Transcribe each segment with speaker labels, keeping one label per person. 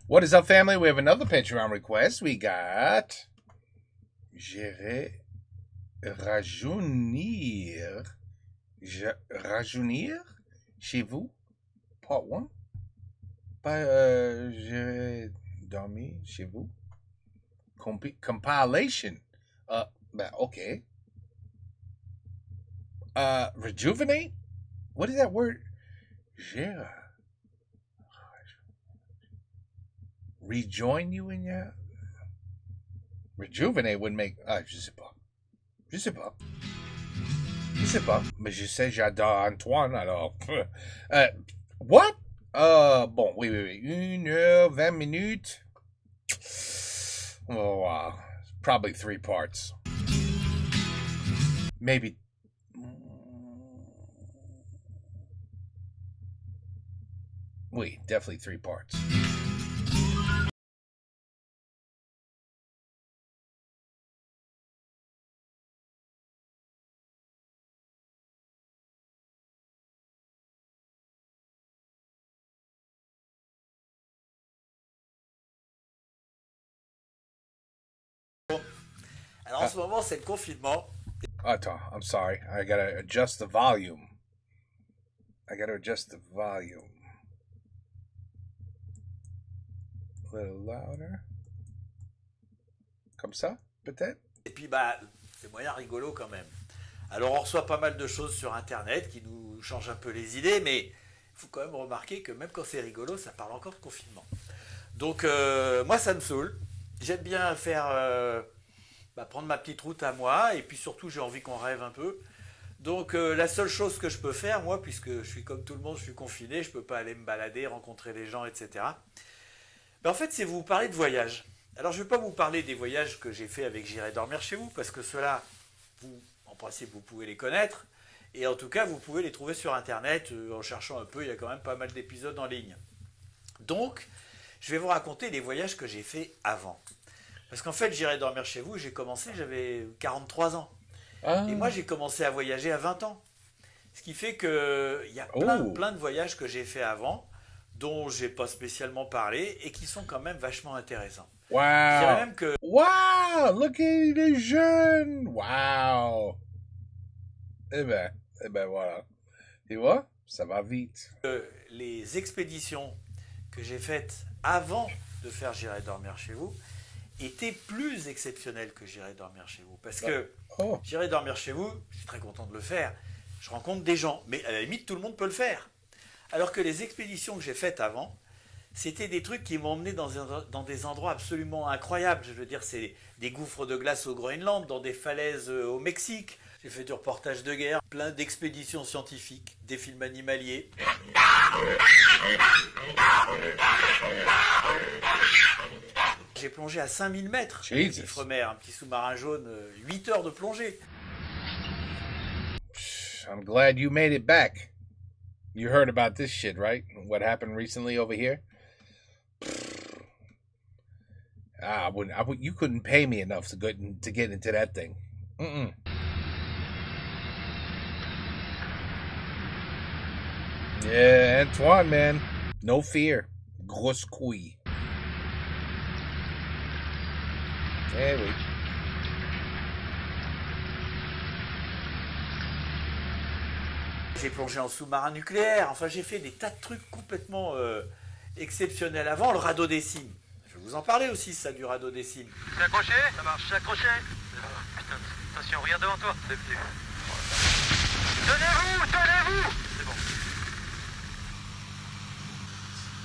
Speaker 1: What is up, family? We have another Patreon request. We got J'irai rajeunir. Rajeunir chez vous, part 1. J'irai dormir chez vous. Compilation. Okay. Rejuvenate? What is that word? J'irai. Rejoin you in your... Rejuvenate would make... je sais pas. Je sais pas. Je sais pas. Mais je sais, j'adore Antoine, alors... what? Bon, oui. 1h20 minutes. Oh, wow. Probably 3 parts. Maybe... Oui, definitely 3 parts.
Speaker 2: Alors en ce moment, c'est le confinement.
Speaker 1: Attends, I'm sorry. I gotta adjust the volume. A little louder. Comme ça, peut-être?
Speaker 2: Et puis, c'est moyen rigolo quand même. Alors, on reçoit pas mal de choses sur Internet qui nous changent un peu les idées, mais il faut quand même remarquer que même quand c'est rigolo, ça parle encore de confinement. Donc, moi, ça me saoule. J'aime bien faire... prendre ma petite route à moi, et puis surtout j'ai envie qu'on rêve un peu. Donc la seule chose que je peux faire, moi, puisque je suis comme tout le monde, je suis confiné, je ne peux pas aller me balader, rencontrer les gens, etc. En fait, c'est vous parler de voyage. Alors je ne vais pas vous parler des voyages que j'ai fait avec J'irai dormir chez vous, parce que ceux-là, vous, en principe, vous pouvez les connaître, et en tout cas, vous pouvez les trouver sur Internet, en cherchant un peu, il y a quand même pas mal d'épisodes en ligne. Donc, je vais vous raconter les voyages que j'ai fait avant. Parce qu'en fait, J'irai dormir chez vous, j'ai commencé, j'avais 43 ans. Ah. Et moi, j'ai commencé à voyager à 20 ans. Ce qui fait qu'il y a plein de voyages que j'ai fait avant, dont je n'ai pas spécialement parlé, et qui sont quand même vachement intéressants.
Speaker 1: Wow! Je dirais même que... Wow! Look at les jeunes! Wow! Eh ben voilà. Tu vois? Ça va vite.
Speaker 2: Les expéditions que j'ai faites avant de faire J'irai dormir chez vous, était plus exceptionnel que J'irai dormir chez vous. Parce que J'irai dormir chez vous, je suis très content de le faire, je rencontre des gens, mais à la limite, tout le monde peut le faire. Alors que les expéditions que j'ai faites avant, c'était des trucs qui m'ont emmené dans des endroits absolument incroyables. Je veux dire, c'est des gouffres de glace au Groenland, dans des falaises au Mexique. J'ai fait du reportage de guerre, plein d'expéditions scientifiques, des films animaliers. J'ai plongé à 5000 mètres, Ifremer, un petit sous-marin jaune, 8 heures de plongée.
Speaker 1: I'm glad you made it back. You heard about this shit, right? What happened recently over here? You couldn't pay me enough to get into that thing. Yeah, Antoine, man. No fear. Grosse couille. Eh oui.
Speaker 2: J'ai plongé en sous-marin nucléaire. Enfin, j'ai fait des tas de trucs complètement exceptionnels avant. Le radeau des cimes. Je vais vous en parler aussi, ça, du radeau des cimes.
Speaker 3: T'es accroché? Ça marche, c'est accroché. Putain, attention, regarde devant toi. C'est venu. Tenez-vous! C'est bon.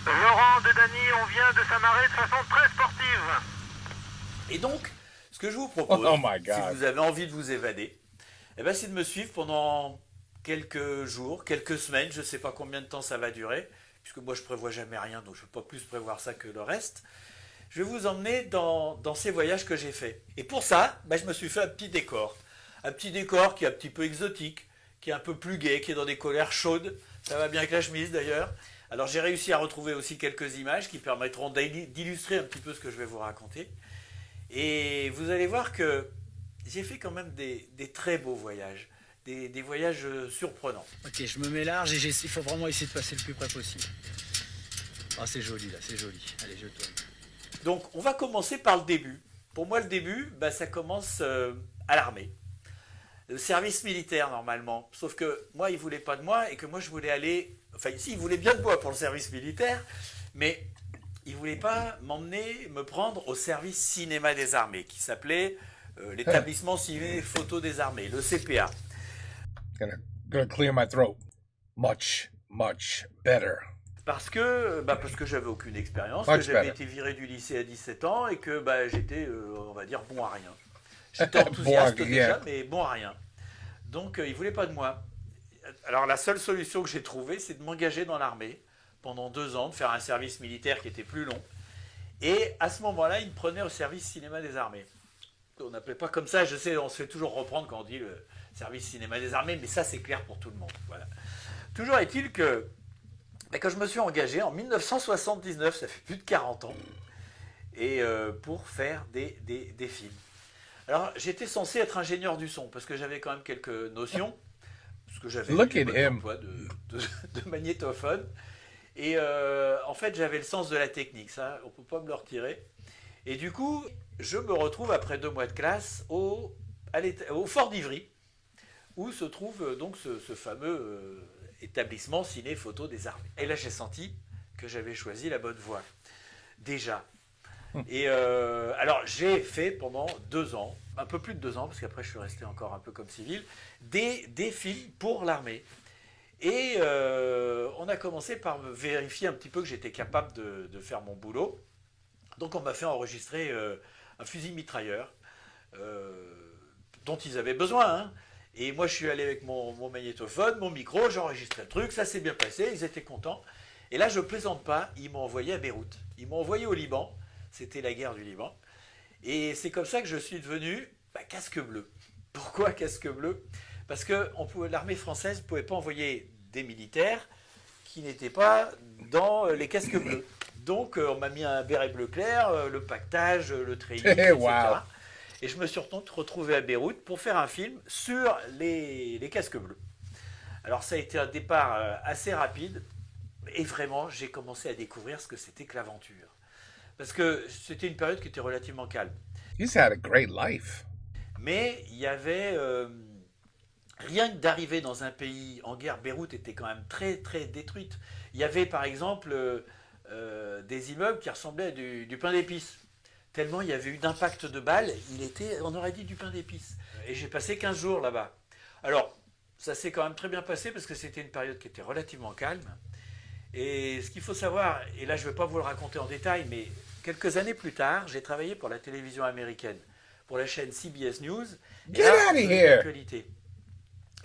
Speaker 3: Laurent de Dany, on vient de s'amarrer de façon très sportive.
Speaker 2: Et donc, ce que je vous propose, si vous avez envie de vous évader, c'est de me suivre pendant quelques jours, quelques semaines, je ne sais pas combien de temps ça va durer, puisque moi je ne prévois jamais rien, donc je ne peux pas plus prévoir ça que le reste. Je vais vous emmener dans ces voyages que j'ai faits. Et pour ça, je me suis fait un petit décor. Un petit décor qui est un petit peu exotique, qui est un peu plus gai, qui est dans des couleurs chaudes. Ça va bien avec la chemise d'ailleurs. Alors j'ai réussi à retrouver aussi quelques images qui permettront d'illustrer un petit peu ce que je vais vous raconter. Et vous allez voir que j'ai fait quand même des très beaux voyages, des voyages surprenants.
Speaker 4: Ok, je me mets large et il faut vraiment essayer de passer le plus près possible. Ah, c'est joli là, c'est joli. Allez, je tourne.
Speaker 2: Donc, on va commencer par le début. Pour moi, le début, bah, ça commence à l'armée. Le service militaire, normalement. Sauf que moi, il ne voulait pas de moi et que moi, je voulais aller... Enfin, si, il voulait bien de moi pour le service militaire, mais il ne voulait pas m'emmener, me prendre au service cinéma des armées, qui s'appelait l'établissement ciné photo des armées, le CPA.
Speaker 1: Gonna clear my throat. Much better.
Speaker 2: Parce que j'avais aucune expérience,
Speaker 1: Much
Speaker 2: que j'avais
Speaker 1: better.
Speaker 2: été viré du lycée à 17 ans et que bah, j'étais, on va dire, bon à rien. J'étais enthousiaste
Speaker 1: Bon à
Speaker 2: déjà,
Speaker 1: rien.
Speaker 2: mais bon à rien. Donc, il ne voulait pas de moi. Alors, la seule solution que j'ai trouvée, c'est de m'engager dans l'armée pendant 2 ans, de faire un service militaire qui était plus long. Et à ce moment-là, il me prenait au service cinéma des armées. On n'appelait pas comme ça, je sais, on se fait toujours reprendre quand on dit le service cinéma des armées, mais ça, c'est clair pour tout le monde. Voilà. Toujours est-il que quand je me suis engagé en 1979, ça fait plus de 40 ans, et pour faire des films. Alors, j'étais censé être ingénieur du son, parce que j'avais quand même quelques notions, parce que j'avais
Speaker 1: Look
Speaker 2: eu
Speaker 1: at
Speaker 2: des
Speaker 1: him.
Speaker 2: emplois de magnétophone, et en fait, j'avais le sens de la technique, ça, on ne peut pas me le retirer. Et du coup, je me retrouve après 2 mois de classe au Fort d'Ivry, où se trouve donc ce fameux établissement ciné-photo des armées. Et là, j'ai senti que j'avais choisi la bonne voie, déjà. Et alors, j'ai fait pendant 2 ans, un peu plus de 2 ans, parce qu'après, je suis resté encore un peu comme civil, des films pour l'armée. Et on a commencé par me vérifier un petit peu que j'étais capable de faire mon boulot. Donc, on m'a fait enregistrer un fusil mitrailleur dont ils avaient besoin, hein. Et moi, je suis allé avec mon magnétophone, mon micro, j'ai enregistré le truc, ça s'est bien passé, ils étaient contents. Et là, je ne plaisante pas, ils m'ont envoyé à Beyrouth. Ils m'ont envoyé au Liban, c'était la guerre du Liban. Et c'est comme ça que je suis devenu casque bleu. Pourquoi casque bleu? Parce que l'armée française ne pouvait pas envoyer des militaires qui n'étaient pas dans les casques bleus. Donc, on m'a mis un béret bleu clair, le pactage, le treillis, etc.
Speaker 1: Wow.
Speaker 2: Et je me suis retrouvé à Beyrouth pour faire un film sur les casques bleus. Alors ça a été un départ assez rapide et vraiment j'ai commencé à découvrir ce que c'était que l'aventure. Parce que c'était une période qui était relativement calme.
Speaker 1: He's had a great life.
Speaker 2: Mais il y avait... rien que d'arriver dans un pays en guerre, Beyrouth était quand même très très détruite. Il y avait par exemple des immeubles qui ressemblaient à du pain d'épices. Tellement il y avait eu d'impact de balles, on aurait dit du pain d'épices. Et j'ai passé 15 jours là-bas. Alors, ça s'est quand même très bien passé parce que c'était une période qui était relativement calme. Et ce qu'il faut savoir, et là je ne vais pas vous le raconter en détail, mais quelques années plus tard, j'ai travaillé pour la télévision américaine, pour la chaîne CBS News.
Speaker 1: Get out of here!
Speaker 2: L'actualité.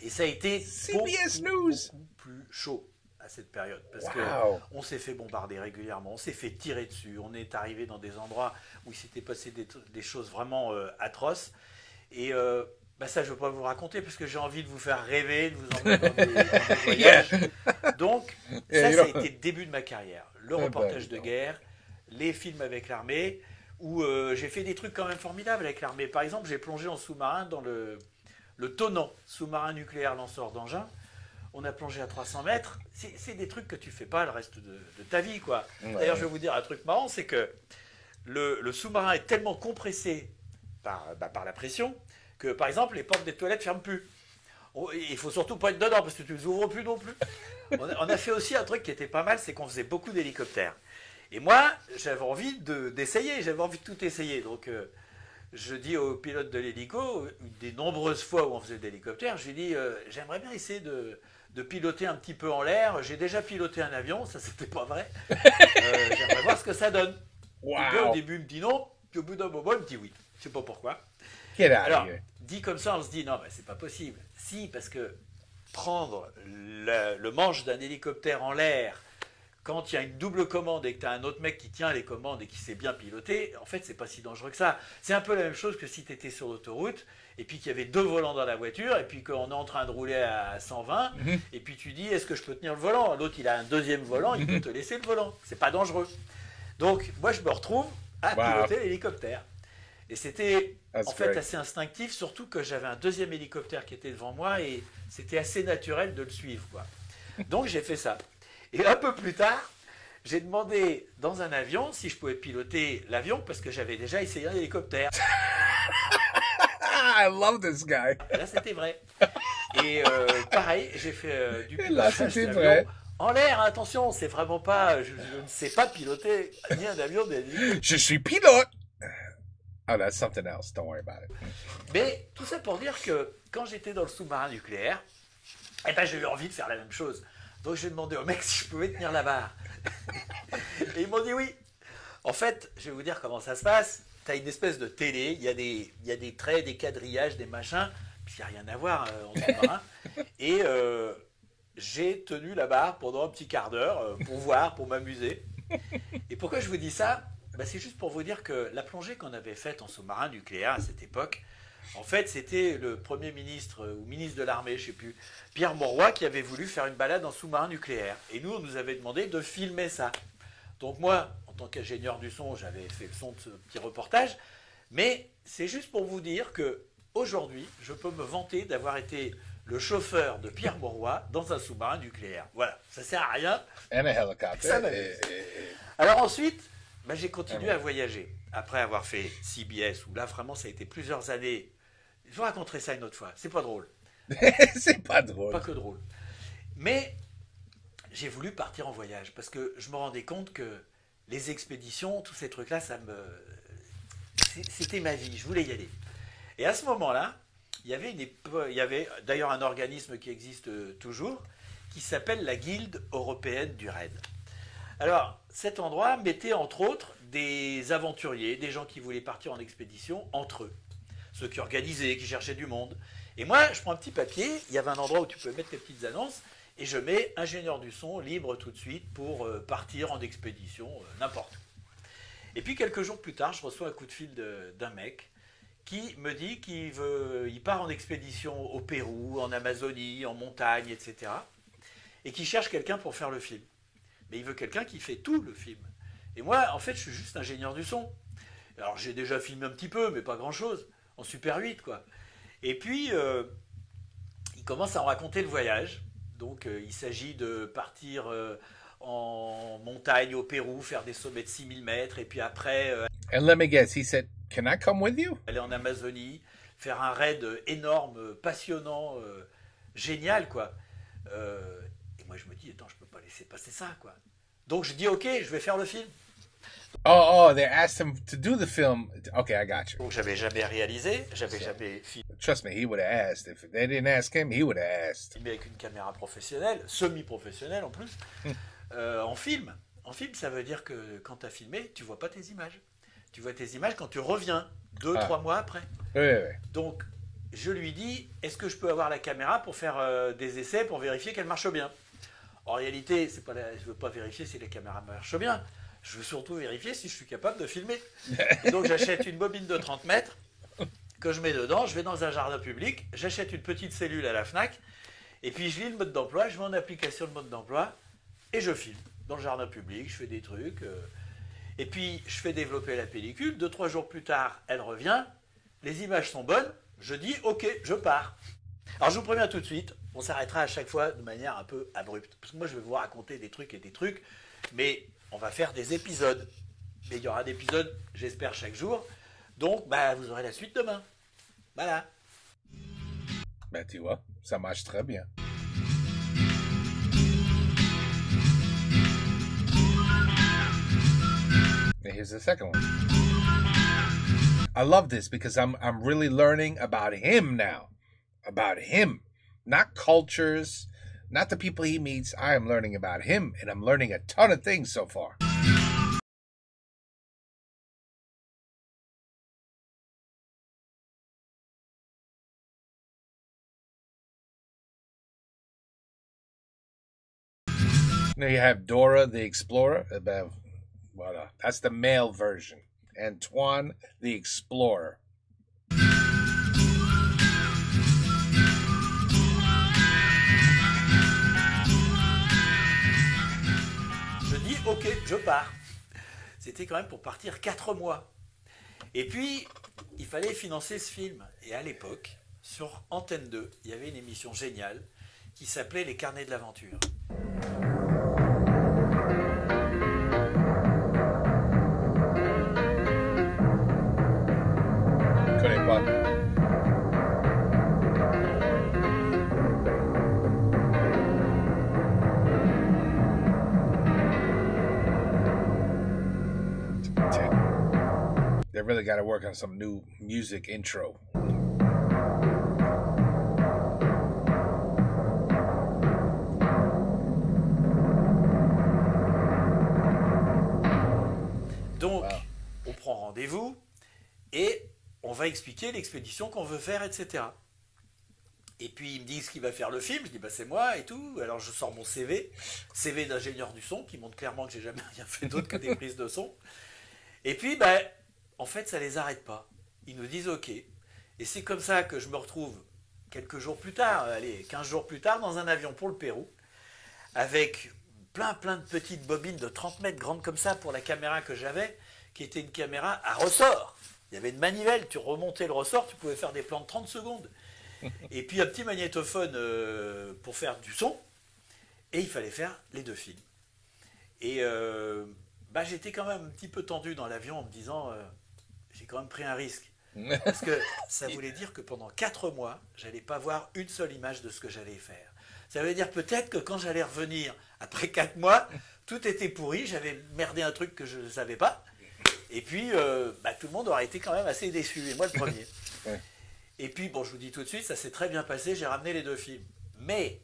Speaker 2: Et ça a été
Speaker 1: CBS News.
Speaker 2: beaucoup plus chaud à cette période. Parce
Speaker 1: Wow.
Speaker 2: qu'on s'est fait bombarder régulièrement, on s'est fait tirer dessus, on est arrivé dans des endroits où il s'était passé des choses vraiment atroces. Et ça, je ne veux pas vous raconter parce que j'ai envie de vous faire rêver, de vous emmener dans des voyages. Donc, ça a été le début de ma carrière. Le reportage de guerre, les films avec l'armée, où j'ai fait des trucs quand même formidables avec l'armée. Par exemple, j'ai plongé en sous-marin dans le Tonnant, sous-marin nucléaire lanceur d'engins. On a plongé à 300 mètres. C'est des trucs que tu fais pas le reste de ta vie, quoi.
Speaker 1: Ouais.
Speaker 2: D'ailleurs, je vais vous dire un truc marrant, c'est que le sous-marin est tellement compressé par la pression que, par exemple, les portes des toilettes ferment plus. Il faut surtout pas être dedans parce que tu les ouvres plus non plus. On a fait aussi un truc qui était pas mal, c'est qu'on faisait beaucoup d'hélicoptères. Et moi, j'avais envie d'essayer, j'avais envie de tout essayer. Donc, je dis au pilote de l'hélico, des nombreuses fois où on faisait de l'hélicoptère, je lui dis, j'aimerais bien essayer de piloter un petit peu en l'air. J'ai déjà piloté un avion, ça c'était pas vrai. J'aimerais voir ce que ça donne.
Speaker 1: Wow.
Speaker 2: Le gars, au début, il me dit non, puis au bout d'un moment, il me dit oui. Je sais pas pourquoi.
Speaker 1: Get out
Speaker 2: Alors,
Speaker 1: of here.
Speaker 2: dit comme ça, on se dit non, c'est pas possible. Si, parce que prendre le manche d'un hélicoptère en l'air, quand il y a une double commande et que tu as un autre mec qui tient les commandes et qui sait bien piloter, en fait, c'est pas si dangereux que ça. C'est un peu la même chose que si tu étais sur l'autoroute et puis qu'il y avait 2 volants dans la voiture et puis qu'on est en train de rouler à 120 et puis tu dis est-ce que je peux tenir le volant? L'autre, il a un deuxième volant, il peut te laisser le volant. C'est pas dangereux. Donc, moi, je me retrouve à piloter l'hélicoptère. Et c'était en fait assez instinctif, surtout que j'avais un deuxième hélicoptère qui était devant moi et c'était assez naturel de le suivre, quoi. Donc, j'ai fait ça. Et un peu plus tard, j'ai demandé dans un avion si je pouvais piloter l'avion parce que j'avais déjà essayé un hélicoptère.
Speaker 1: I love this guy.
Speaker 2: Et là, c'était vrai. Et pareil, j'ai fait du
Speaker 1: Et là,
Speaker 2: pilotage
Speaker 1: c'était
Speaker 2: d'avion
Speaker 1: vrai.
Speaker 2: en l'air. Attention, c'est vraiment pas. Je ne sais pas piloter ni un avion ni un hélicoptère.
Speaker 1: Je suis pilote. Oh, that's something else. Don't worry about it.
Speaker 2: Mais tout ça pour dire que quand j'étais dans le sous-marin nucléaire, eh ben, j'ai eu envie de faire la même chose. Donc j'ai demandé au mec si je pouvais tenir la barre. Et ils m'ont dit oui. En fait, je vais vous dire comment ça se passe. Tu as une espèce de télé, il y a des traits, des quadrillages, des machins, puis il n'y a rien à voir en sous-marin. Et j'ai tenu la barre pendant un petit quart d'heure pour voir, pour m'amuser. Et pourquoi je vous dis ça? Ben, c'est juste pour vous dire que la plongée qu'on avait faite en sous-marin nucléaire à cette époque, en fait, c'était le Premier ministre ou ministre de l'armée, je ne sais plus, Pierre Mauroy, qui avait voulu faire une balade en sous-marin nucléaire. Et nous, on nous avait demandé de filmer ça. Donc moi, en tant qu'ingénieur du son, j'avais fait le son de ce petit reportage. Mais c'est juste pour vous dire que aujourd'hui, je peux me vanter d'avoir été le chauffeur de Pierre Mauroy dans un sous-marin nucléaire. Voilà, ça sert à rien.
Speaker 1: And a helicopter.
Speaker 2: Ça m'amuse. Alors ensuite, ben, j'ai continué à voyager. Après avoir fait CBS, où là, vraiment, ça a été plusieurs années. Je vous raconterai ça une autre fois. C'est pas drôle.
Speaker 1: C'est pas drôle.
Speaker 2: Pas que drôle. Mais j'ai voulu partir en voyage parce que je me rendais compte que les expéditions, tous ces trucs-là, c'était ma vie. Je voulais y aller. Et à ce moment-là, il y avait d'ailleurs un organisme qui existe toujours, qui s'appelle la Guilde européenne du raid. Alors, cet endroit mettait entre autres des aventuriers, des gens qui voulaient partir en expédition entre eux. Ceux qui organisaient, qui cherchaient du monde. Et moi, je prends un petit papier, il y avait un endroit où tu pouvais mettre tes petites annonces, et je mets ingénieur du son libre tout de suite pour partir en expédition, n'importe où. Et puis quelques jours plus tard, je reçois un coup de fil d'un mec qui me dit qu'il part en expédition au Pérou, en Amazonie, en montagne, etc. Et qui cherche quelqu'un pour faire le film. Mais il veut quelqu'un qui fait tout le film. Et moi, en fait, je suis juste ingénieur du son. Alors j'ai déjà filmé un petit peu, mais pas grand-chose, en Super 8, quoi. Et puis, il commence à en raconter le voyage. Donc, il s'agit de partir en montagne au Pérou, faire des sommets de 6000 mètres, et puis après,
Speaker 1: And let me guess, he said, "Can I come with you?"
Speaker 2: aller en Amazonie, faire un raid énorme, passionnant, génial, quoi. Et moi, je me dis, attends, je peux pas laisser passer ça, quoi. Donc, je dis, ok, je vais faire le film.
Speaker 1: Oh, they asked him to do the film. Okay, I got you.
Speaker 2: Donc, j'avais jamais réalisé, j'avais jamais filmé
Speaker 1: Trust me, he would have asked. If they didn't ask him, he would have asked.
Speaker 2: avec une caméra professionnelle, semi-professionnelle en plus, en film. En film, ça veut dire que quand tu as filmé, tu vois pas tes images. Tu vois tes images quand tu reviens, 2-3 mois après.
Speaker 1: Oui.
Speaker 2: Donc, je lui dis, est-ce que je peux avoir la caméra pour faire des essais, pour vérifier qu'elle marche bien? En réalité, je ne veux pas vérifier si la caméra marche bien. Je veux surtout vérifier si je suis capable de filmer. Et donc, j'achète une bobine de 30 mètres que je mets dedans. Je vais dans un jardin public. J'achète une petite cellule à la FNAC. Et puis, je lis le mode d'emploi. Je mets en application le mode d'emploi. Et je filme dans le jardin public. Je fais des trucs. Et puis, je fais développer la pellicule. 2-3 jours plus tard, elle revient. Les images sont bonnes. Je dis, OK, je pars. Alors, je vous préviens tout de suite. On s'arrêtera à chaque fois de manière un peu abrupte. Parce que moi, je vais vous raconter des trucs et des trucs. Mais on va faire des épisodes. Mais il y aura des épisodes, j'espère, chaque jour. Donc, bah, vous aurez la suite demain. Voilà.
Speaker 1: Ben, tu vois, ça marche très bien. And here's the second one. I love this because I'm really learning about him now. About him. Not cultures, not the people he meets. I am learning about him, and I'm learning a ton of things so far. Now you have Dora the Explorer. Voilà. That's the male version. Antoine the Explorer.
Speaker 2: Je dis, ok, je pars. C'était quand même pour partir 4 mois. Et puis, il fallait financer ce film. Et à l'époque, sur Antenne 2, il y avait une émission géniale qui s'appelait Les Carnets de l'aventure.
Speaker 1: They really got to work on some new music intro.
Speaker 2: Donc, on prend rendez-vous et on va expliquer l'expédition qu'on veut faire, etc. Et puis, il me dit ce qu'il va faire le film. Je dis, bah, c'est moi et tout. Alors, je sors mon CV d'ingénieur du son, qui montre clairement que j'ai jamais rien fait d'autre que des prises de son. Et puis, bah, en fait, ça les arrête pas. Ils nous disent OK. Et c'est comme ça que je me retrouve quelques jours plus tard, 15 jours plus tard, dans un avion pour le Pérou, avec plein de petites bobines de 30 mètres grandes comme ça pour la caméra que j'avais, qui était une caméra à ressort. Il y avait une manivelle, tu remontais le ressort, tu pouvais faire des plans de 30 secondes. Et puis un petit magnétophone pour faire du son. Et il fallait faire les 2 films. Et j'étais quand même un petit peu tendu dans l'avion en me disant, j'ai quand même pris un risque. Parce que ça voulait dire que pendant 4 mois, j'allais pas voir une seule image de ce que j'allais faire. Ça veut dire peut-être que quand j'allais revenir, après 4 mois, tout était pourri, j'avais merdé un truc que je ne savais pas. Et puis, tout le monde aurait été quand même assez déçu, et moi le premier.
Speaker 1: Ouais.
Speaker 2: Et puis, bon, je vous dis tout de suite, ça s'est très bien passé, j'ai ramené les 2 films. Mais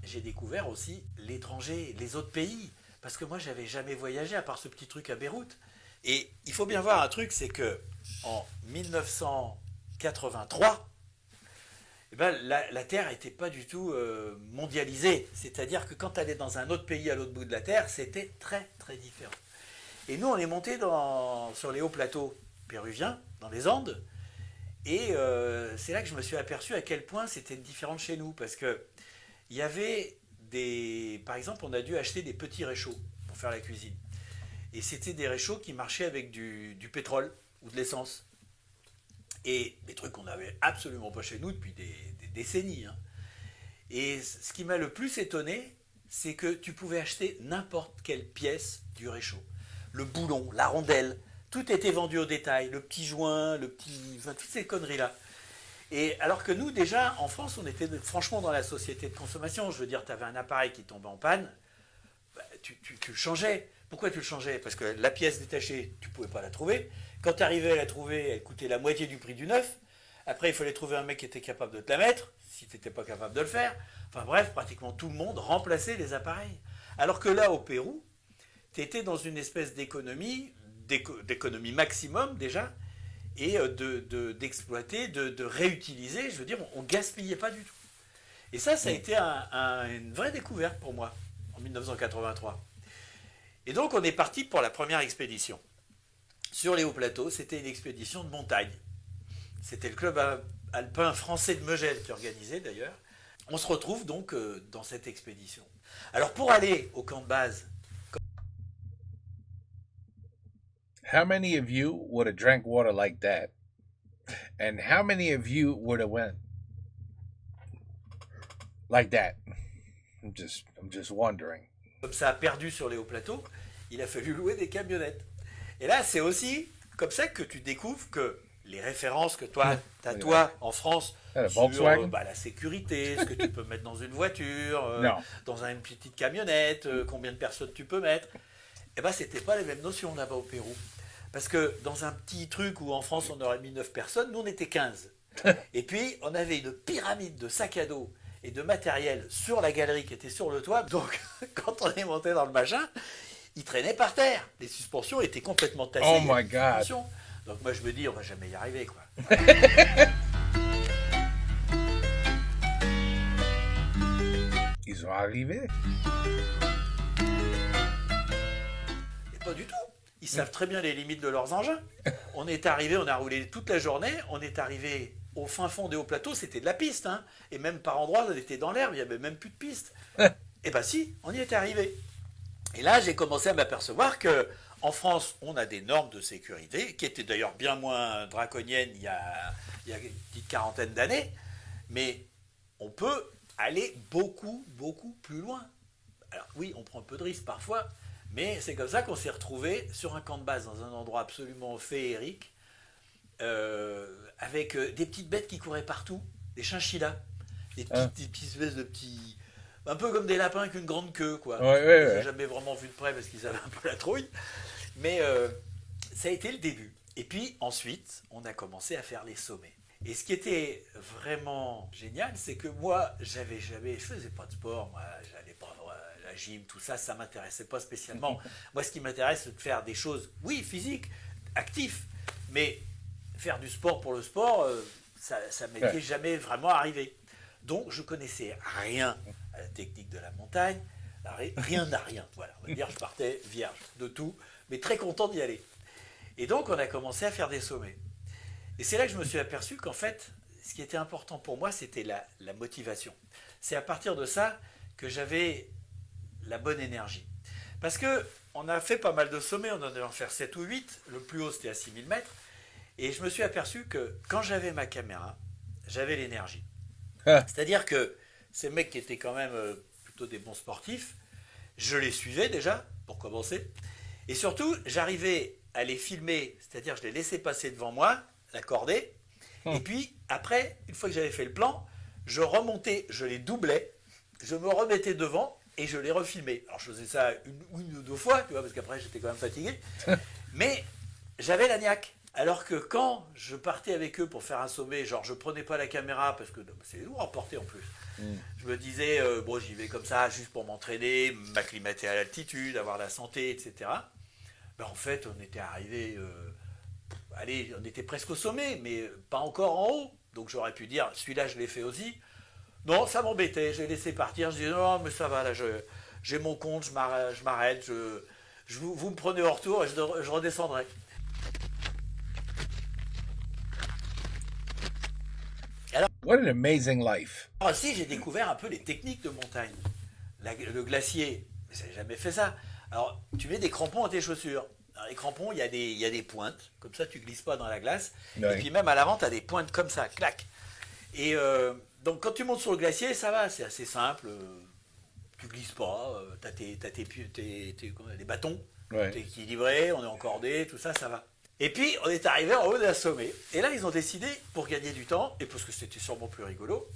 Speaker 2: j'ai découvert aussi l'étranger, les autres pays. Parce que moi, j'avais jamais voyagé, à part ce petit truc à Beyrouth. Et il faut bien voir un truc, c'est que en 1983, la Terre n'était pas du tout mondialisée. C'est-à-dire que quand tu allais dans un autre pays à l'autre bout de la Terre, c'était très très différent. Et nous, on est monté sur les hauts plateaux péruviens, dans les Andes. Et c'est là que je me suis aperçu à quel point c'était différent de chez nous. Parce qu'il y avait par exemple, on a dû acheter des petits réchauds pour faire la cuisine. Et c'était des réchauds qui marchaient avec du pétrole ou de l'essence. Et des trucs qu'on n'avait absolument pas chez nous depuis des décennies. Hein. Et ce qui m'a le plus étonné, c'est que tu pouvais acheter n'importe quelle pièce du réchaud. Le boulon, la rondelle, tout était vendu au détail. Le petit joint, toutes ces conneries-là. Et alors que nous, déjà, en France, on était franchement dans la société de consommation. Je veux dire, tu avais un appareil qui tombait en panne, tu le changeais. Pourquoi tu le changeais? Parce que la pièce détachée, tu ne pouvais pas la trouver. Quand tu arrivais à la trouver, elle coûtait la moitié du prix du neuf. Après, il fallait trouver un mec qui était capable de te la mettre, si tu n'étais pas capable de le faire. Enfin bref, pratiquement tout le monde remplaçait les appareils. Alors que là, au Pérou, tu étais dans une espèce d'économie maximum déjà, et d'exploiter, de réutiliser. Je veux dire, on ne gaspillait pas du tout. Et ça a été une vraie découverte pour moi, en 1983. Et donc, on est parti pour la première expédition. Sur les hauts plateaux, c'était une expédition de montagne. C'était le club alpin français de Megève qui organisait d'ailleurs. On se retrouve donc dans cette expédition. Alors, pour aller au camp de base...
Speaker 1: How many of you would have drank water like that? And how many of you would have went like that? I'm just wondering.
Speaker 2: Comme ça a perdu sur les hauts plateaux, il a fallu louer des camionnettes. Et là, c'est aussi comme ça que tu découvres que les références que toi, en France, sur la sécurité, ce que tu peux mettre dans une voiture, dans une petite camionnette, combien de personnes tu peux mettre, eh ben, c'était pas les mêmes notions là-bas au Pérou. Parce que dans un petit truc où en France on aurait mis 9 personnes, nous on était 15. Et puis on avait une pyramide de sacs à dos et de matériel sur la galerie qui était sur le toit. Donc quand on est monté dans le machin, il traînait par terre. Les suspensions étaient complètement tassées.
Speaker 1: Oh my God.
Speaker 2: Donc moi je me dis on va jamais y arriver quoi.
Speaker 1: Ils ont arrivé.
Speaker 2: Et pas du tout. Ils savent très bien les limites de leurs engins. On est arrivé, on a roulé toute la journée, on est arrivé au fin fond des hauts plateaux, c'était de la piste, hein. Et même par endroits, on était dans l'herbe, il n'y avait même plus de piste. Et bien si, on y est arrivé. Et là, j'ai commencé à m'apercevoir que en France, on a des normes de sécurité, qui étaient d'ailleurs bien moins draconiennes il y a une petite quarantaine d'années, mais on peut aller beaucoup plus loin. Alors oui, on prend un peu de risque parfois, mais c'est comme ça qu'on s'est retrouvé sur un camp de base dans un endroit absolument féerique, avec des petites bêtes qui couraient partout, des chinchillas, des petites espèces de petits... Un peu comme des lapins avec une grande queue, quoi.
Speaker 1: Ouais.
Speaker 2: J'ai jamais vraiment vu de près parce qu'ils avaient un peu la trouille. Mais ça a été le début. Et puis ensuite, on a commencé à faire les sommets. Et ce qui était vraiment génial, c'est que moi, je faisais pas de sport, moi, j'allais pas à la gym, tout ça, ça m'intéressait pas spécialement. Moi, ce qui m'intéresse, c'est de faire des choses, oui, physiques, actifs, mais faire du sport pour le sport, ça m'était jamais vraiment arrivé. Donc, je connaissais rien à la technique de la montagne, rien à rien. Voilà, on va dire, je partais vierge de tout, mais très content d'y aller. Et donc, on a commencé à faire des sommets. Et c'est là que je me suis aperçu qu'en fait, ce qui était important pour moi, c'était la motivation. C'est à partir de ça que j'avais la bonne énergie. Parce qu'on a fait pas mal de sommets, on en a dû en faire 7 ou 8, le plus haut c'était à 6000 mètres, et je me suis aperçu que quand j'avais ma caméra, j'avais l'énergie. C'est-à-dire que ces mecs qui étaient quand même plutôt des bons sportifs, je les suivais déjà, pour commencer, et surtout, j'arrivais à les filmer, c'est-à-dire je les laissais passer devant moi, la cordée, et puis après, une fois que j'avais fait le plan, je remontais, je les doublais, je me remettais devant et je les refilmais. Alors je faisais ça une ou deux fois, tu vois, parce qu'après j'étais quand même fatigué, mais j'avais la niaque. Alors que quand je partais avec eux pour faire un sommet, genre je prenais pas la caméra, parce que c'est lourd à porter en plus, je me disais, bon j'y vais comme ça, juste pour m'entraîner, m'acclimater à l'altitude, avoir la santé, etc. Ben, en fait, on était arrivé... allez, on était presque au sommet, mais pas encore en haut. Donc j'aurais pu dire, celui-là, je l'ai fait aussi. Non, ça m'embêtait. J'ai laissé partir. Je disais, non, mais ça va, là, j'ai mon compte, je m'arrête. Vous me prenez au retour et je redescendrai. Alors,
Speaker 1: What an amazing life.
Speaker 2: aussi, j'ai découvert un peu les techniques de montagne. Le glacier, j'ai jamais fait ça. Alors, tu mets des crampons à tes chaussures. Dans les crampons, il y a des pointes, comme ça tu glisses pas dans la glace.
Speaker 1: Ouais.
Speaker 2: Et puis même à l'avant, tu as des pointes comme ça, clac. Et donc quand tu montes sur le glacier, ça va, c'est assez simple. Tu glisses pas, tu as des bâtons,
Speaker 1: Ouais.
Speaker 2: tu es équilibré, on est encordé, tout ça, ça va. Et puis on est arrivé en haut d'un sommet. Et là, ils ont décidé, pour gagner du temps, et parce que c'était sûrement plus rigolo,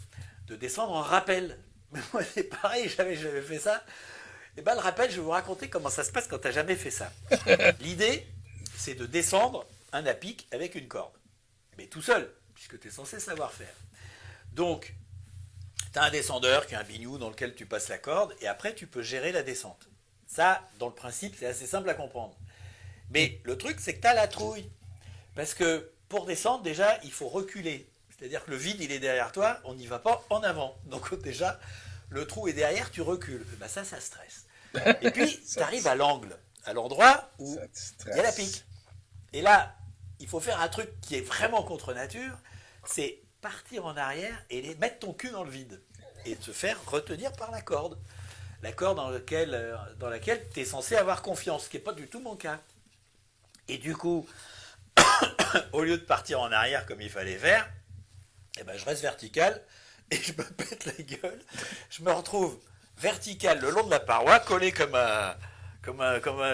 Speaker 2: de descendre en rappel. Mais moi, c'est pareil, j'avais fait ça. Et bien, le rappel, je vais vous raconter comment ça se passe quand tu n'as jamais fait ça. L'idée, c'est de descendre un à pic avec une corde. Mais tout seul, puisque tu es censé savoir faire. Donc, tu as un descendeur qui est un bignou dans lequel tu passes la corde, et après, tu peux gérer la descente. Ça, dans le principe, c'est assez simple à comprendre. Mais le truc, c'est que tu as la trouille. Parce que pour descendre, déjà, il faut reculer. C'est-à-dire que le vide, il est derrière toi, on n'y va pas en avant. Donc déjà, le trou est derrière, tu recules. Ben ça stresse. Et puis, tu arrives à l'angle, à l'endroit où il y a la pique. Et là, il faut faire un truc qui est vraiment contre nature, c'est partir en arrière et mettre ton cul dans le vide. Et te faire retenir par la corde. La corde dans laquelle tu es censé avoir confiance, ce qui n'est pas du tout mon cas. Et du coup, au lieu de partir en arrière comme il fallait faire, eh ben, je reste vertical et je me pète la gueule. Je me retrouve vertical le long de la paroi, collé comme un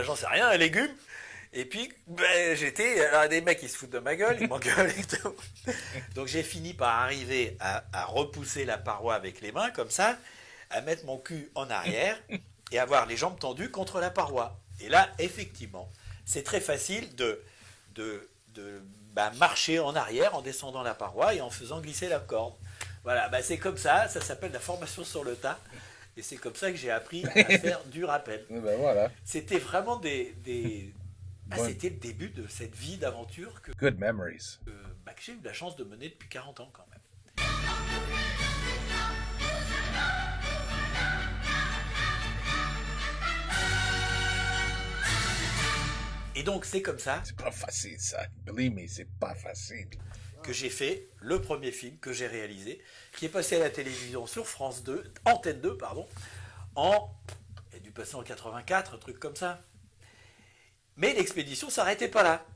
Speaker 2: j'en sais rien, un légume. Et puis, ben, alors des mecs qui se foutent de ma gueule, ils m'engueulent et tout. Donc j'ai fini par arriver à repousser la paroi avec les mains, comme ça, à mettre mon cul en arrière et avoir les jambes tendues contre la paroi. Et là, effectivement, c'est très facile de marcher en arrière en descendant la paroi et en faisant glisser la corde. Voilà, ben c'est comme ça s'appelle la formation sur le tas. Et c'est comme ça que j'ai appris à faire du rappel.
Speaker 1: Ben voilà.
Speaker 2: C'était vraiment c'était le début de cette vie d'aventure que
Speaker 1: Good memories.
Speaker 2: j'ai eu la chance de mener depuis 40 ans quand même. Et donc c'est comme ça
Speaker 1: C'est pas facile ça. Believe me, c'est pas facile.
Speaker 2: que j'ai fait le premier film que j'ai réalisé, qui est passé à la télévision sur France 2, Antenne 2, pardon, il a dû passer en 84, un truc comme ça. Mais l'expédition s'arrêtait pas là.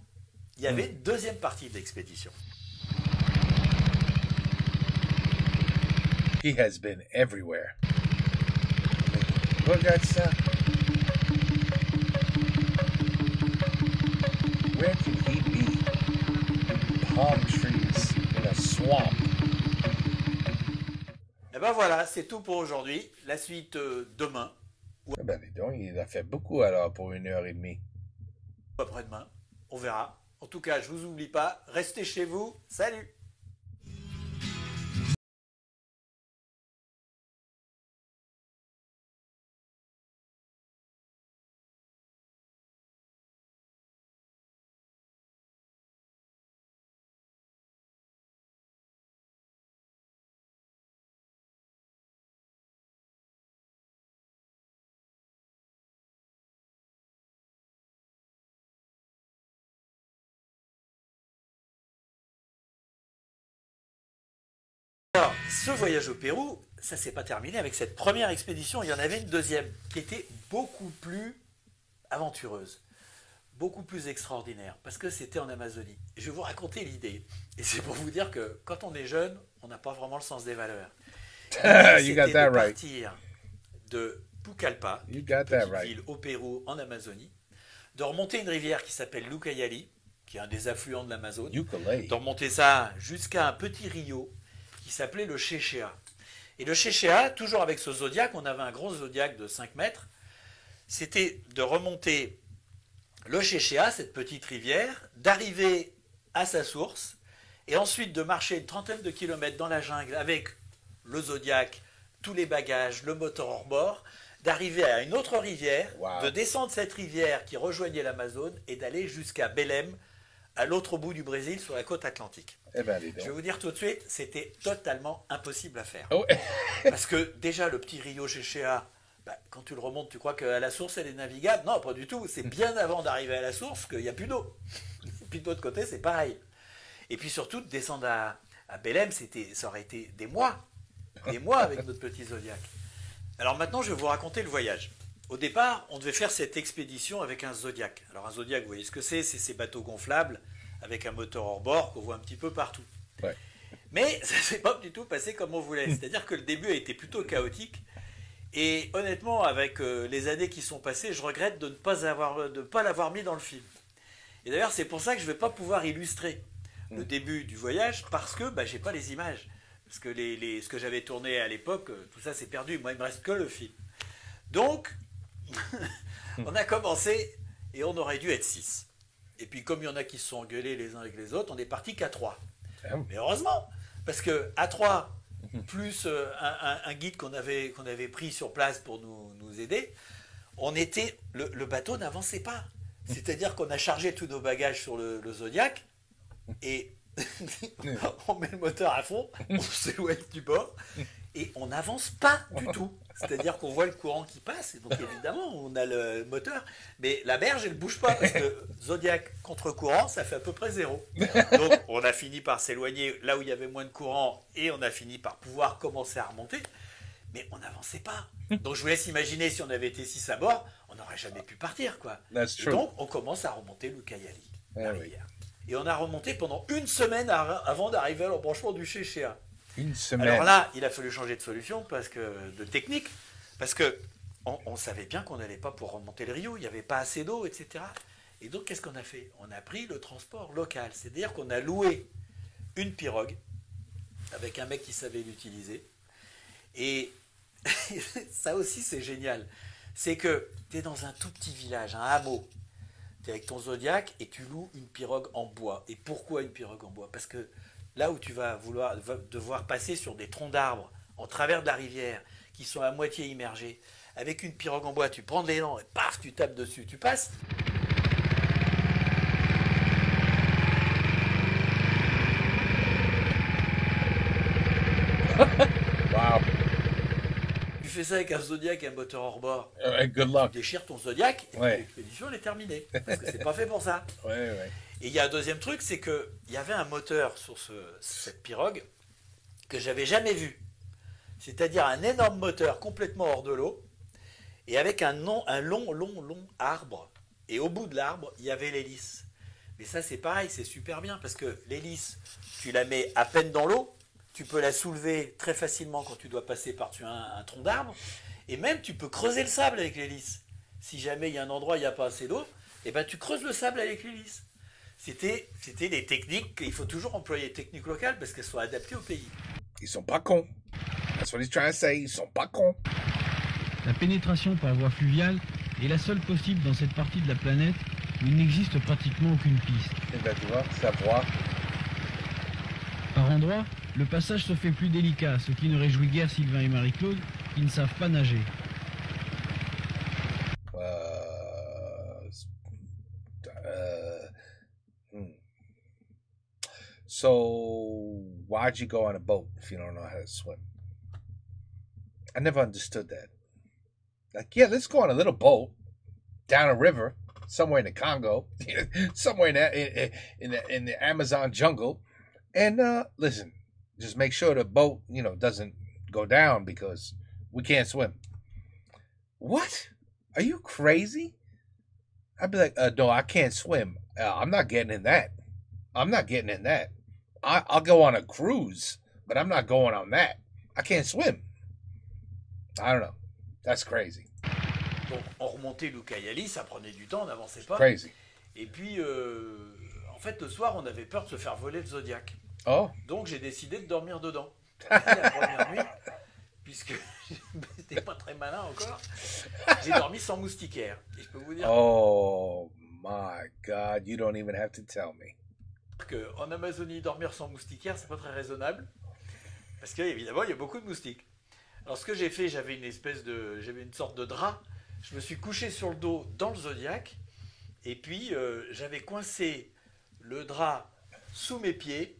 Speaker 2: Il y avait une deuxième partie de l'expédition.
Speaker 1: He has been everywhere. Regarde ça. Where could he be? Palm trees in a swamp.
Speaker 2: Et ben voilà, c'est tout pour aujourd'hui. La suite demain,
Speaker 1: Ben dis donc, il a fait beaucoup alors pour 1h30.
Speaker 2: ou après-demain. on verra. En tout cas, je vous oublie pas, restez chez vous, salut! Alors, ce voyage au Pérou, ça s'est pas terminé avec cette première expédition, il y en avait une deuxième qui était beaucoup plus aventureuse, beaucoup plus extraordinaire, parce que c'était en Amazonie. Je vais vous raconter l'idée, et c'est pour vous dire que quand on est jeune, on n'a pas vraiment le sens des valeurs.
Speaker 1: You got
Speaker 2: C'était
Speaker 1: that
Speaker 2: de
Speaker 1: right.
Speaker 2: partir de Pucallpa,
Speaker 1: You
Speaker 2: une
Speaker 1: got that
Speaker 2: petite
Speaker 1: right.
Speaker 2: ville au Pérou, en Amazonie, de remonter une rivière qui s'appelle l'Ucayali, qui est un des affluents de l'Amazone,
Speaker 1: Ukulele.
Speaker 2: de remonter ça jusqu'à un petit rio qui s'appelait le Chéchéa. Et le Chéchéa, toujours avec ce zodiaque, on avait un gros zodiaque de 5 mètres, c'était de remonter le Chéchéa, cette petite rivière, d'arriver à sa source, et ensuite de marcher une trentaine de kilomètres dans la jungle avec le zodiaque, tous les bagages, le moteur hors bord, d'arriver à une autre rivière,
Speaker 1: Wow.
Speaker 2: de descendre cette rivière qui rejoignait l'Amazone et d'aller jusqu'à Belém, à l'autre bout du Brésil, sur la côte atlantique.
Speaker 1: Eh ben, dis
Speaker 2: Je vais
Speaker 1: donc.
Speaker 2: vous dire tout de suite, c'était totalement impossible à faire.
Speaker 1: Oh,
Speaker 2: Parce que déjà, le petit Rio Chéchéa, quand tu le remontes, tu crois qu'à la source, elle est navigable? Non, pas du tout. C'est bien avant d'arriver à la source qu'il n'y a plus d'eau. Et puis de l'autre côté, c'est pareil. Et puis surtout, de descendre à Belém, ça aurait été des mois avec notre petit Zodiac. Alors maintenant, je vais vous raconter le voyage. Au départ, on devait faire cette expédition avec un Zodiac. Alors un Zodiac, vous voyez ce que c'est ces bateaux gonflables avec un moteur hors bord qu'on voit un petit peu partout.
Speaker 1: Ouais.
Speaker 2: Mais ça ne s'est pas du tout passé comme on voulait. C'est-à-dire que le début a été plutôt chaotique. Et honnêtement, avec les années qui sont passées, je regrette de ne pas l'avoir mis dans le film. Et d'ailleurs, c'est pour ça que je ne vais pas pouvoir illustrer le début du voyage, parce que je n'ai pas les images. Parce que ce que j'avais tourné à l'époque, tout ça c'est perdu. Moi, il ne me reste que le film. Donc, on a commencé et on aurait dû être 6. Et puis, comme il y en a qui se sont engueulés les uns avec les autres, on est parti qu'à 3. Mais heureusement, parce que à 3, plus un guide qu'on avait pris sur place pour nous aider, le bateau n'avançait pas. C'est-à-dire qu'on a chargé tous nos bagages sur le Zodiac et on met le moteur à fond, on s'éloigne du bord et on n'avance pas du tout. C'est-à-dire qu'on voit le courant qui passe, et donc évidemment on a le moteur, mais la berge elle ne bouge pas parce que Zodiac contre courant ça fait à peu près 0. Donc on a fini par s'éloigner là où il y avait moins de courant et on a fini par pouvoir commencer à remonter, mais on n'avançait pas. Donc je vous laisse imaginer si on avait été 6 à bord, on n'aurait jamais pu partir quoi.
Speaker 1: That's
Speaker 2: Et
Speaker 1: true.
Speaker 2: donc on commence à remonter l'Ucayali, la
Speaker 1: Ah oui.
Speaker 2: rivière. Et on a remonté pendant une semaine avant d'arriver à l'embranchement du Chéchéa.
Speaker 1: Une semaine.
Speaker 2: Alors là, il a fallu changer de solution, de technique, parce que on savait bien qu'on n'allait pas pour remonter le Rio, il n'y avait pas assez d'eau, etc. Et donc, qu'est-ce qu'on a fait? On a pris le transport local, c'est-à-dire qu'on a loué une pirogue avec un mec qui savait l'utiliser. Et ça aussi, c'est génial. C'est que tu es dans un tout petit village, un hameau. Tu es avec ton Zodiac et tu loues une pirogue en bois. Et pourquoi une pirogue en bois? Parce que là où tu vas devoir passer sur des troncs d'arbres en travers de la rivière qui sont à moitié immergés, avec une pirogue en bois, tu prends de l'élan et paf, tu tapes dessus, tu passes.
Speaker 1: Wow.
Speaker 2: Tu fais ça avec un Zodiac et un moteur hors bord.
Speaker 1: Good luck.
Speaker 2: Tu déchires ton Zodiac et
Speaker 1: Ouais.
Speaker 2: l'expédition elle est terminée. Parce que c'est pas fait pour ça.
Speaker 1: Ouais, ouais.
Speaker 2: Et il y a un deuxième truc, c'est qu'il y avait un moteur sur cette pirogue que j'avais jamais vu. C'est-à-dire un énorme moteur complètement hors de l'eau et avec un long arbre. Et au bout de l'arbre, il y avait l'hélice. Mais ça, c'est pareil, c'est super bien parce que l'hélice, tu la mets à peine dans l'eau, tu peux la soulever très facilement quand tu dois passer par-dessus un tronc d'arbre et même tu peux creuser le sable avec l'hélice. Si jamais il y a un endroit où il n'y a pas assez d'eau, eh ben, tu creuses le sable avec l'hélice. C'était des techniques qu'il faut toujours employer, des techniques locales parce qu'elles sont adaptées au pays.
Speaker 1: Ils sont pas cons. That's what he's trying to say. Ils sont pas cons.
Speaker 5: La pénétration par voie fluviale est la seule possible dans cette partie de la planète il n'existe pratiquement aucune piste.
Speaker 1: Et ben tu vois, savoir.
Speaker 5: Par endroits, le passage se fait plus délicat, ce qui ne réjouit guère Sylvain et Marie-Claude, qui ne savent pas nager.
Speaker 1: So, why'd you go on a boat if you don't know how to swim? I never understood that. Like, yeah, let's go on a little boat down a river somewhere in the Congo, somewhere in the Amazon jungle, and listen, just make sure the boat, doesn't go down because we can't swim. What? Are you crazy? I'd be like, no, I can't swim. I'm not getting in that. I'll go on a cruise, but I'm not going on that. I can't swim. I don't know. That's crazy.
Speaker 2: Donc, on remontait l'Ucayali, ça prenait du temps, on n'avançait pas.
Speaker 1: Crazy.
Speaker 2: Et puis, en fait, le soir, on avait peur de se faire voler le Zodiac.
Speaker 1: Oh.
Speaker 2: Donc, j'ai décidé de dormir dedans. La première nuit, puisque j'étais pas très malin encore, j'ai dormi sans moustiquaire. Et je peux vous dire
Speaker 1: Oh my God, you don't even have to tell me.
Speaker 2: qu'en Amazonie, dormir sans moustiquaire, c'est pas très raisonnable. Parce qu'évidemment, il y a beaucoup de moustiques. Alors, ce que j'ai fait, j'avais une sorte de drap. Je me suis couché sur le dos dans le Zodiac. Et puis, j'avais coincé le drap sous mes pieds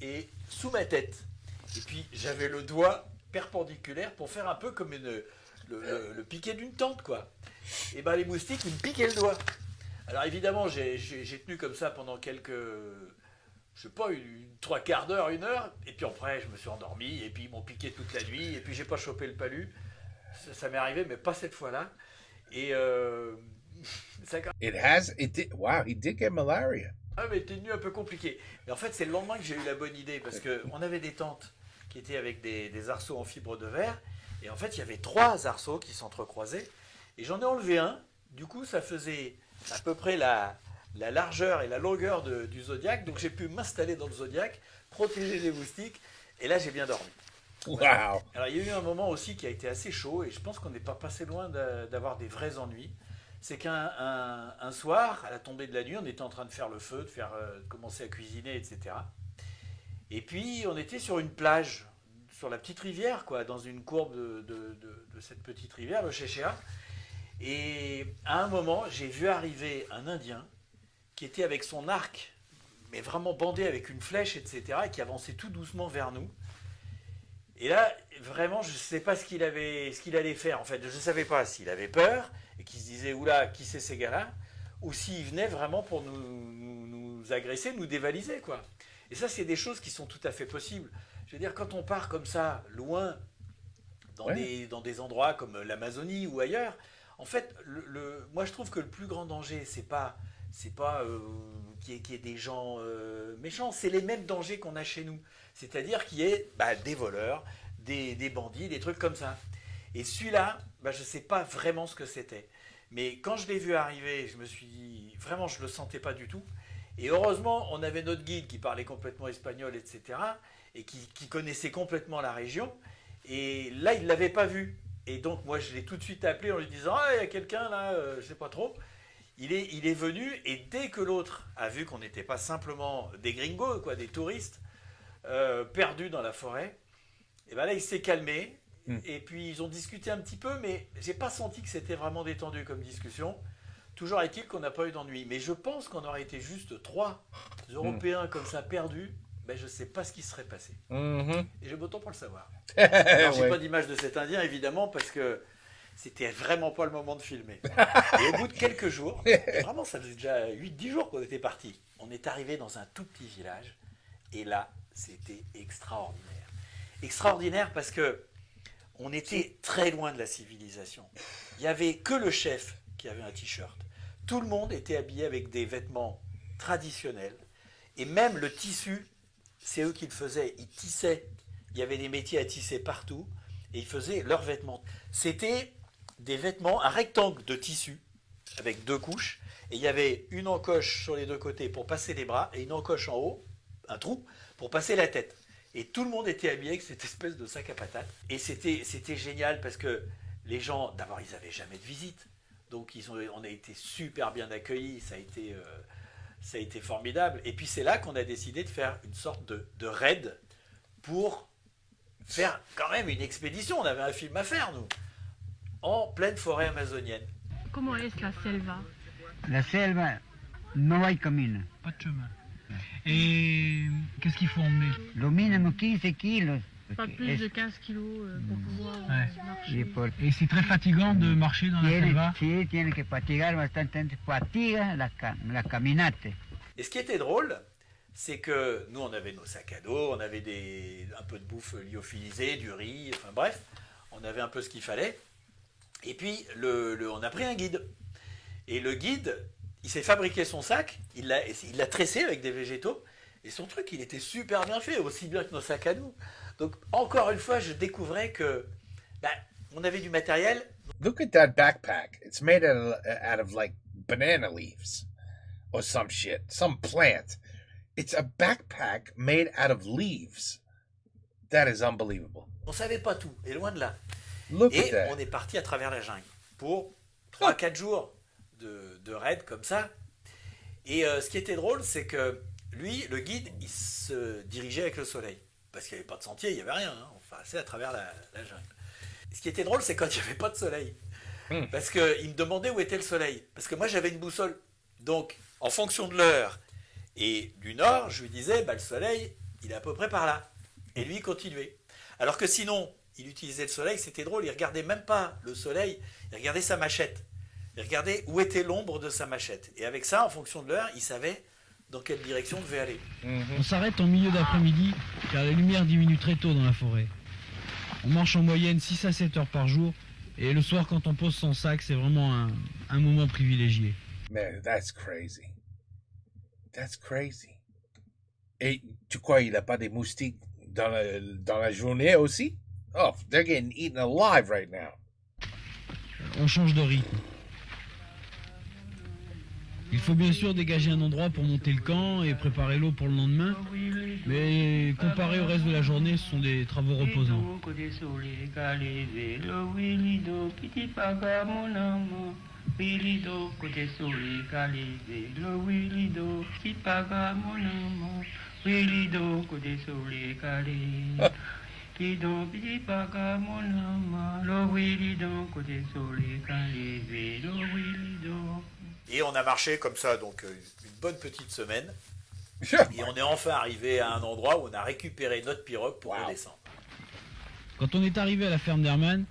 Speaker 2: et sous ma tête. Et puis, j'avais le doigt perpendiculaire pour faire un peu comme le piquet d'une tente, quoi. Et ben, les moustiques, ils me piquaient le doigt. Alors, évidemment, j'ai tenu comme ça pendant quelques... je sais pas, trois quarts d'heure, 1 heure, et puis après je me suis endormi, et puis ils m'ont piqué toute la nuit, et puis j'ai pas chopé le palu. Ça m'est arrivé, mais pas cette fois-là. Et ça...
Speaker 1: Wow, he did get malaria.
Speaker 2: Ah, mais c'était une nuit un peu compliquée. Mais en fait, c'est le lendemain que j'ai eu la bonne idée, parce qu'on avait des tentes qui étaient avec des arceaux en fibre de verre, et en fait, il y avait 3 arceaux qui s'entrecroisaient, et j'en ai enlevé un. Du coup, ça faisait à peu près la largeur et la longueur du Zodiac, donc j'ai pu m'installer dans le Zodiac, protéger les moustiques, et là j'ai bien dormi.
Speaker 1: Wow.
Speaker 2: Alors il y a eu un moment aussi qui a été assez chaud, et je pense qu'on n'est pas passé loin d'avoir des vrais ennuis. C'est qu'un soir, à la tombée de la nuit, on était en train de faire le feu, de commencer à cuisiner, etc. Et puis on était sur une plage, sur la petite rivière, quoi, dans une courbe de cette petite rivière, le Chéchéa. Et à un moment, j'ai vu arriver un Indien qui était avec son arc, mais vraiment bandé avec une flèche, etc., et qui avançait tout doucement vers nous. Et là, vraiment, je ne sais pas ce qu'il allait faire. En fait, je ne savais pas s'il avait peur, et qu'il se disait, oula, qui c'est ces gars-là, ou s'il venait vraiment pour nous agresser, nous dévaliser, quoi. Et ça, c'est des choses qui sont tout à fait possibles. Je veux dire, quand on part comme ça, loin, dans des endroits comme l'Amazonie ou ailleurs, en fait, moi, je trouve que le plus grand danger, c'est pas qu'il y ait des gens méchants, c'est les mêmes dangers qu'on a chez nous. C'est-à-dire qu'il y ait des voleurs, des bandits, des trucs comme ça. Et celui-là, je ne sais pas vraiment ce que c'était. Mais quand je l'ai vu arriver, je me suis dit, vraiment, je ne le sentais pas du tout. Et heureusement, on avait notre guide qui parlait complètement espagnol, etc., et qui connaissait complètement la région. Et là, il ne l'avait pas vu. Et donc, moi, je l'ai tout de suite appelé en lui disant, ah, il y a quelqu'un là, je ne sais pas trop. Il est venu, et dès que l'autre a vu qu'on n'était pas simplement des gringos, quoi, des touristes perdus dans la forêt, et ben là il s'est calmé, et puis ils ont discuté un petit peu, mais j'ai pas senti que c'était vraiment détendu comme discussion. Toujours est-il qu'on n'a pas eu d'ennui. Mais je pense qu'on aurait été juste 3 Européens comme ça perdus, je sais pas ce qui serait passé. Et j'ai beau temps pour le savoir. Alors, j'ai pas d'image de cet Indien, évidemment, parce que c'était vraiment pas le moment de filmer. Et au bout de quelques jours, vraiment ça faisait déjà 8-10 jours qu'on était partis, on est arrivé dans un tout petit village, et là c'était extraordinaire. Extraordinaire parce que on était très loin de la civilisation. Il n'y avait que le chef qui avait un t-shirt. Tout le monde était habillé avec des vêtements traditionnels, et même le tissu, c'est eux qui le faisaient, ils tissaient. Il y avait des métiers à tisser partout, et ils faisaient leurs vêtements. C'était des vêtements, un rectangle de tissu avec 2 couches, et il y avait une encoche sur les 2 côtés pour passer les bras, et une encoche en haut, un trou, pour passer la tête. Et tout le monde était habillé avec cette espèce de sac à patates. Et c'était génial parce que les gens, d'abord, ils n'avaient jamais de visite. Donc on a été super bien accueillis, ça a été formidable. Et puis c'est là qu'on a décidé de faire une sorte de raid pour faire quand même une expédition. On avait un film à faire, nous, en pleine forêt amazonienne.
Speaker 6: ¿Cómo es la selva?
Speaker 7: La selva, no hay camino.
Speaker 5: Pas de chemin. Et qu'est-ce qu'il faut emmener?
Speaker 7: Lo mínimo 15 kilos.
Speaker 6: Pas plus de 15 kilos pour pouvoir marcher.
Speaker 5: Et c'est très fatigant de marcher dans la selva.
Speaker 7: Sí, tiene que fatigar bastante, fatiga la caminata.
Speaker 2: Et ce qui était drôle, c'est que nous, on avait nos sacs à dos, on avait un peu de bouffe lyophilisée, du riz, enfin bref, on avait un peu ce qu'il fallait. Et puis, on a pris un guide. Et le guide, il s'est fabriqué son sac, il l'a tressé avec des végétaux, et son truc, il était super bien fait, aussi bien que nos sacs à nous. Donc, encore une fois, je découvrais que on avait du matériel.
Speaker 1: Look at that backpack. It's made out of like banana leaves or some shit, some plant. It's a backpack made out of leaves. That is unbelievable.
Speaker 2: On savait pas tout, et loin de là.
Speaker 1: Look at
Speaker 2: Et
Speaker 1: that.
Speaker 2: on est parti à travers la jungle pour 3-4 jours de raid comme ça. Et ce qui était drôle, c'est que lui, le guide, il se dirigeait avec le soleil. Parce qu'il n'y avait pas de sentier, il n'y avait rien. Hein. On passait à travers la jungle. Et ce qui était drôle, c'est quand il n'y avait pas de soleil. Parce qu'il me demandait où était le soleil. Parce que moi, j'avais une boussole. Donc, en fonction de l'heure et du nord, je lui disais, le soleil, il est à peu près par là. Et lui, il continuait. Alors que sinon, il utilisait le soleil, c'était drôle, il regardait même pas le soleil, il regardait sa machette. Il regardait où était l'ombre de sa machette. Et avec ça, en fonction de l'heure, il savait dans quelle direction on devait aller.
Speaker 5: On s'arrête en milieu d'après-midi, car la lumière diminue très tôt dans la forêt. On marche en moyenne 6 à 7 heures par jour, et le soir, quand on pose son sac, c'est vraiment un moment privilégié.
Speaker 1: Man, that's crazy. That's crazy. Et tu crois il n'a pas des moustiques dans la journée aussi? Oh, they're getting eaten alive right now.
Speaker 5: On change de rythme. Il faut bien sûr dégager un endroit pour monter le camp et préparer l'eau pour le lendemain, mais comparé au reste de la journée, ce sont des travaux reposants.
Speaker 2: Et on a marché comme ça, donc une bonne petite semaine. Et on est enfin arrivé à un endroit où on a récupéré notre pirogue pour redescendre.
Speaker 5: Quand on est arrivé à la ferme d'Hermann,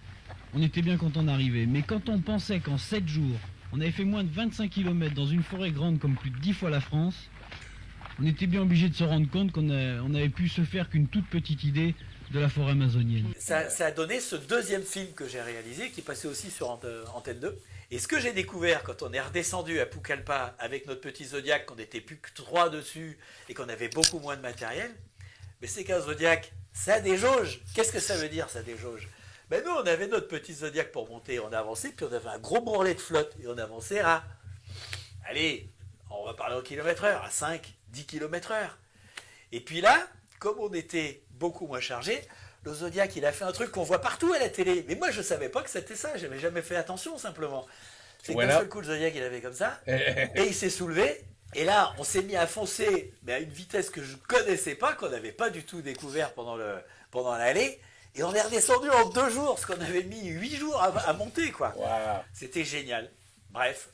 Speaker 5: on était bien content d'arriver. Mais quand on pensait qu'en 7 jours, on avait fait moins de 25 km dans une forêt grande comme plus de 10 fois la France, on était bien obligé de se rendre compte qu'on n'avait pu se faire qu'une toute petite idée de la forêt amazonienne.
Speaker 2: Ça a donné ce deuxième film que j'ai réalisé, qui passait aussi sur Antenne 2. Et ce que j'ai découvert quand on est redescendu à Pucallpa avec notre petit Zodiac, qu'on n'était plus que 3 dessus et qu'on avait beaucoup moins de matériel, mais c'est qu'un Zodiac, ça déjauge. Qu'est-ce que ça veut dire, ça déjauge? Nous, on avait notre petit Zodiac pour monter, on a avancé, puis on avait un gros bourrelet de flotte, et on avançait à, allez, on va parler au kilomètre-heure, à 5, 10 km/h. Et puis là, comme on était beaucoup moins chargé, le Zodiac, il a fait un truc qu'on voit partout à la télé. Mais moi, je ne savais pas que c'était ça. J'avais jamais fait attention, simplement. C'est d'un seul coup, le Zodiac, il avait comme ça. Et il s'est soulevé. Et là, on s'est mis à foncer, mais à une vitesse que je ne connaissais pas, qu'on n'avait pas du tout découvert pendant l'allée. Et on est redescendu en 2 jours, parce qu'on avait mis 8 jours à monter, quoi.
Speaker 1: Wow.
Speaker 2: C'était génial. Bref,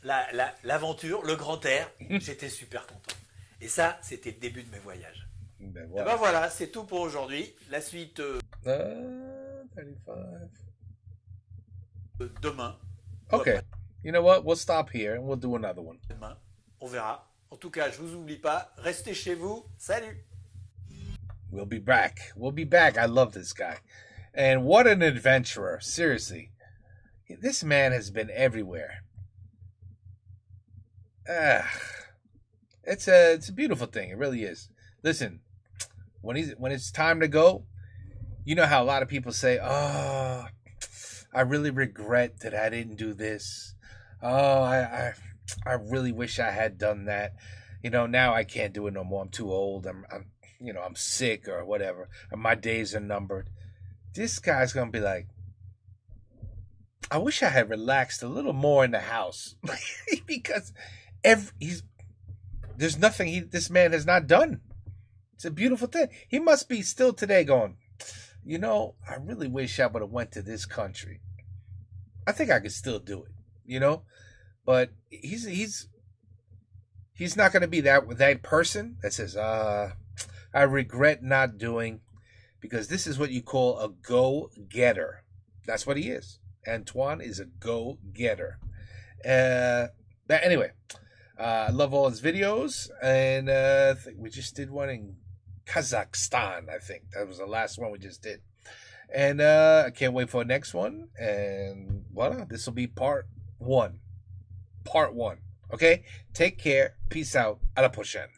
Speaker 2: l'aventure, le grand air, j'étais super content. Et ça, c'était le début de mes voyages.
Speaker 1: Ben
Speaker 2: Et
Speaker 1: voilà.
Speaker 2: voilà, c'est tout pour aujourd'hui. La suite
Speaker 1: 35.
Speaker 2: demain.
Speaker 1: Okay. You know what? We'll stop here and we'll do another one.
Speaker 2: Demain, on verra. En tout cas, je vous oublie pas. Restez chez vous. Salut.
Speaker 1: We'll be back. We'll be back. I love this guy. And what an adventurer. Seriously. This man has been everywhere. It's a beautiful thing. It really is. Listen, when it's time to go, you know how a lot of people say, "Oh, I really regret that I didn't do this. Oh, I really wish I had done that. You know, now I can't do it no more. I'm too old. I'm sick or whatever. Or my days are numbered." This guy's gonna be like, I wish I had relaxed a little more in the house because there's nothing this man has not done. It's a beautiful thing. He must be still today going, you know, I really wish I would have went to this country. I think I could still do it, you know, but he's not going to be that person that says, I regret not doing, because this is what you call a go-getter. That's what he is. Antoine is a go-getter. But anyway, I love all his videos, and I think we just did one in Kazakhstan. I think that was the last one we just did, and I can't wait for the next one. And voila, this will be part one. Okay, take care. Peace out. À la prochaine.